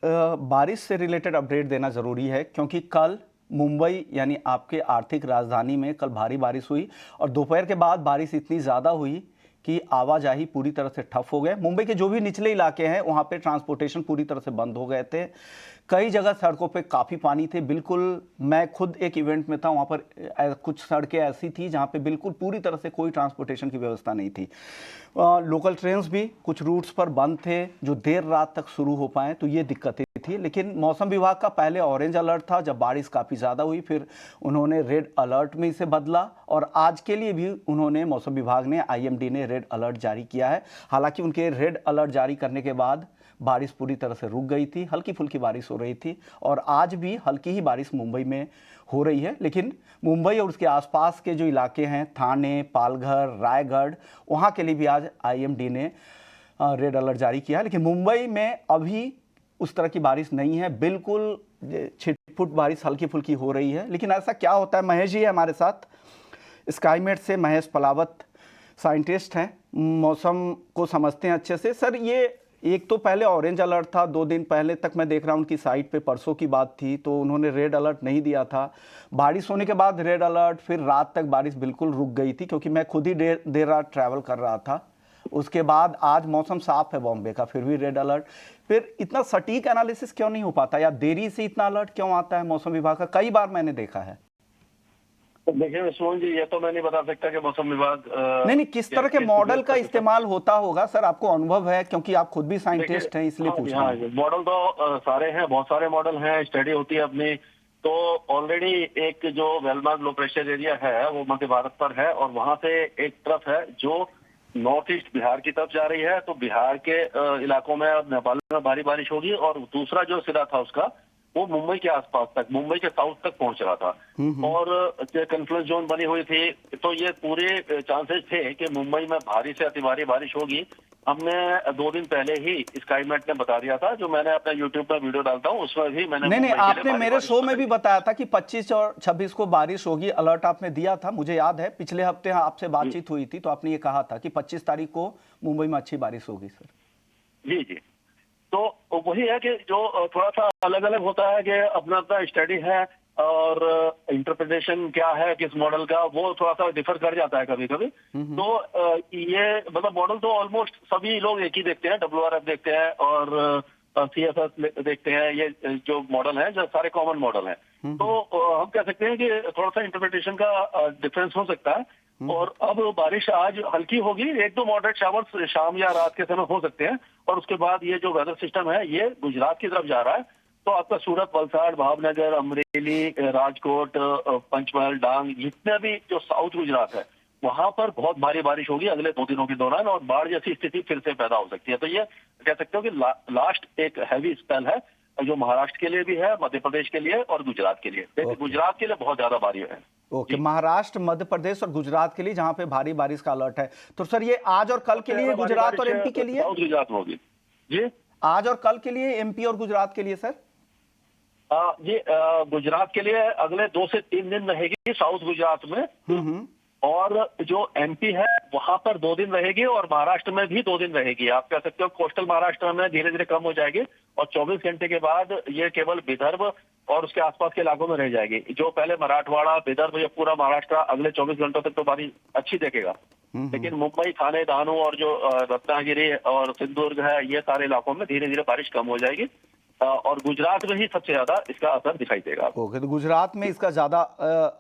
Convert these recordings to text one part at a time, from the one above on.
बारिश से related update देना ज़रूरी है क्योंकि कल मुंबई यानी आपके आर्थिक राजधानी में कल भारी बारिश हुई और दोपहर के बाद बारिश इतनी ज़्यादा हुई कि आवाजाही पूरी तरह से ठप हो गए। मुंबई के जो भी निचले इलाके हैं वहाँ पे ट्रांसपोर्टेशन पूरी तरह से बंद हो गए थे। कई जगह सड़कों पे काफ़ी पानी थे। बिल्कुल मैं खुद एक इवेंट में था, वहाँ पर कुछ सड़कें ऐसी थी जहाँ पे बिल्कुल पूरी तरह से कोई ट्रांसपोर्टेशन की व्यवस्था नहीं थी। लोकल ट्रेन्स भी कुछ रूट्स पर बंद थे जो देर रात तक शुरू हो पाए, तो ये दिक्कतें थी। लेकिन मौसम विभाग का पहले ऑरेंज अलर्ट था, जब बारिश काफ़ी ज़्यादा हुई फिर उन्होंने रेड अलर्ट में इसे बदला और आज के लिए भी उन्होंने मौसम विभाग ने आईएमडी ने रेड अलर्ट जारी किया है। हालांकि उनके रेड अलर्ट जारी करने के बाद बारिश पूरी तरह से रुक गई थी, हल्की फुल्की बारिश हो रही थी और आज भी हल्की ही बारिश मुंबई में हो रही है। लेकिन मुंबई और उसके आसपास के जो इलाके हैं, थाने, पालघर, रायगढ़, वहाँ के लिए भी आज आईएमडी ने रेड अलर्ट जारी किया है। लेकिन मुंबई में अभी उस तरह की बारिश नहीं है, बिल्कुल छिटपुट बारिश हल्की फुल्की हो रही है। लेकिन ऐसा क्या होता है, महेश जी है हमारे साथ स्काईमेट से, महेश पलावत साइंटिस्ट हैं, मौसम को समझते हैं अच्छे से। सर, ये एक तो पहले ऑरेंज अलर्ट था, 2 दिन पहले तक मैं देख रहा हूँ उनकी साइट पे, परसों की बात थी, तो उन्होंने रेड अलर्ट नहीं दिया था। बारिश होने के बाद रेड अलर्ट, फिर रात तक बारिश बिल्कुल रुक गई थी क्योंकि मैं खुद ही देर रात ट्रैवल कर रहा था। उसके बाद आज मौसम साफ है बॉम्बे का, फिर भी रेड अलर्ट। फिर इतना सटीक एनालिसिस क्यों नहीं हो पाता या देरी से इतना अलर्ट क्यों आता है मौसम विभाग का? कई बार मैंने देखा है। तो देखिए सुमन जी, ये तो मैं नहीं बता सकता कि मौसम विभाग नहीं, किस तरह के मॉडल का इस्तेमाल होता होगा सर, आपको अनुभव है क्योंकि आप खुद भी साइंटिस्ट हैं, इसलिए पूछ रहा हूं। मॉडल तो सारे हैं, बहुत सारे मॉडल हैं, स्टडी होती है अपनी। तो ऑलरेडी एक जो वेलमार्क लो प्रेशर एरिया है वो मध्य भारत पर है और वहां से एक तरफ है जो नॉर्थ ईस्ट बिहार की तरफ जा रही है, तो बिहार के इलाकों में और नेपाल में भारी बारिश होगी। और दूसरा जो सिरा था उसका वो मुंबई के आसपास तक, मुंबई के साउथ तक पहुंच रहा था और कन्फ्लुएंस जोन बनी हुई थी। तो ये पूरे चांसेस थे कि मुंबई में भारी से अति भारी बारिश होगी। हमने 2 दिन पहले ही स्काईमेट ने बता दिया था, जो मैंने अपने यूट्यूब पर वीडियो डालता हूँ उसमें भी मैंने नहीं, आपने मेरे शो में भी बताया था कि 25 और 26 को बारिश होगी, अलर्ट आपने दिया था, मुझे याद है। पिछले हफ्ते आपसे बातचीत हुई थी तो आपने ये कहा था कि 25 तारीख को मुंबई में अच्छी बारिश होगी। सर जी जी, तो वही है कि जो थोड़ा सा अलग अलग होता है कि अपना अपना स्टडी है और इंटरप्रिटेशन क्या है किस मॉडल का, वो थोड़ा सा डिफर कर जाता है कभी कभी। तो ये मतलब मॉडल तो ऑलमोस्ट सभी लोग एक ही देखते हैं, WRF देखते हैं और CFS देखते हैं। ये जो मॉडल है जो सारे कॉमन मॉडल हैं। तो हम कह सकते हैं कि थोड़ा सा इंटरप्रिटेशन का डिफरेंस हो सकता है। और अब बारिश आज हल्की होगी, 1-2 मॉडरेट शावर्स शाम या रात के समय हो सकते हैं और उसके बाद ये जो वेदर सिस्टम है ये गुजरात की तरफ जा रहा है। तो आपका सूरत, वलसाड़, भावनगर, अमरेली, राजकोट, पंचमहल, डांग, जितने भी जो साउथ गुजरात है वहां पर बहुत भारी बारिश होगी अगले 2 दिनों के दौरान और बाढ़ जैसी स्थिति फिर से पैदा हो सकती है। तो ये कह सकते हो कि लास्ट एक हैवी स्पेल है जो महाराष्ट्र के लिए भी है, मध्य प्रदेश के लिए और गुजरात के लिए। गुजरात के लिए बहुत ज्यादा भारी है। ओके, महाराष्ट्र, मध्य प्रदेश और गुजरात के लिए जहां पे भारी बारिश का अलर्ट है। तो सर ये आज और कल के लिए गुजरात और एमपी के लिए, साउथ गुजरात में होगी जी। आज और कल के लिए एमपी और गुजरात के लिए सर? जी, गुजरात के लिए अगले 2 से 3 दिन रहेगी साउथ गुजरात में और जो एमपी है वहां पर 2 दिन रहेगी और महाराष्ट्र में भी 2 दिन रहेगी। आप कह सकते हो कोस्टल महाराष्ट्र में धीरे धीरे कम हो जाएगी और 24 घंटे के बाद ये केवल विदर्भ और उसके आसपास के इलाकों में रह जाएगी। जो पहले मराठवाड़ा, विदर्भ या पूरा महाराष्ट्र अगले 24 घंटों तक तो बारिश अच्छी देखेगा। लेकिन मुंबई, थाने, दानू और जो रत्नागिरी और सिंधुदुर्ग है, ये सारे इलाकों में धीरे धीरे बारिश कम हो जाएगी और गुजरात में ही सबसे ज्यादा इसका असर दिखाई देगा। ओके, तो गुजरात में इसका ज्यादा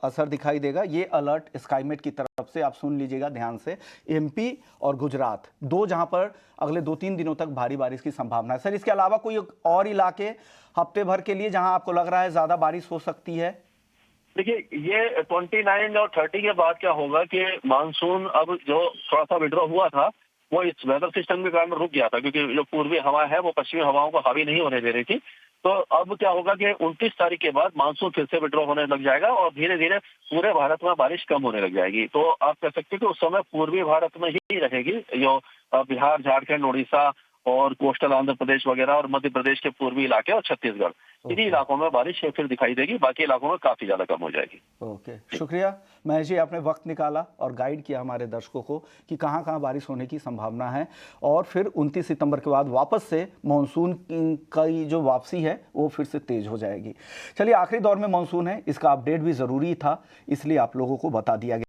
असर दिखाई देगा। ये अलर्ट स्काईमेट की तरफ से आप सुन लीजिएगा ध्यान से। एमपी और गुजरात दो जहां पर अगले 2-3 दिनों तक भारी बारिश की संभावना है। सर इसके अलावा कोई और इलाके हफ्ते भर के लिए जहां आपको लग रहा है ज्यादा बारिश हो सकती है? देखिए, ये 29 और 30 के बाद क्या होगा कि मानसून अब जो थोड़ा सा विड्रॉ हुआ था वो इस वेदर सिस्टम के कारण रुक गया था क्योंकि जो पूर्वी हवा है वो पश्चिमी हवाओं को हावी नहीं होने दे रही थी। तो अब क्या होगा कि 29 तारीख के बाद मानसून फिर से विड्रॉ होने लग जाएगा और धीरे धीरे पूरे भारत में बारिश कम होने लग जाएगी। तो आप कह सकते हैं कि उस समय पूर्वी भारत में ही रहेगी, जो बिहार, झारखंड, उड़ीसा और कोस्टल आंध्र प्रदेश वगैरह और मध्य प्रदेश के पूर्वी इलाके और छत्तीसगढ़, इन्हीं इलाकों में बारिश फिर दिखाई देगी, बाकी इलाकों में काफी ज्यादा कम हो जाएगी। ओके, शुक्रिया महेश जी, आपने वक्त निकाला और गाइड किया हमारे दर्शकों को कि कहाँ कहाँ बारिश होने की संभावना है, और फिर 29 सितंबर के बाद वापस से मानसून की जो वापसी है वो फिर से तेज हो जाएगी। चलिए, आखिरी दौर में मानसून है, इसका अपडेट भी ज़रूरी था, इसलिए आप लोगों को बता दिया गया।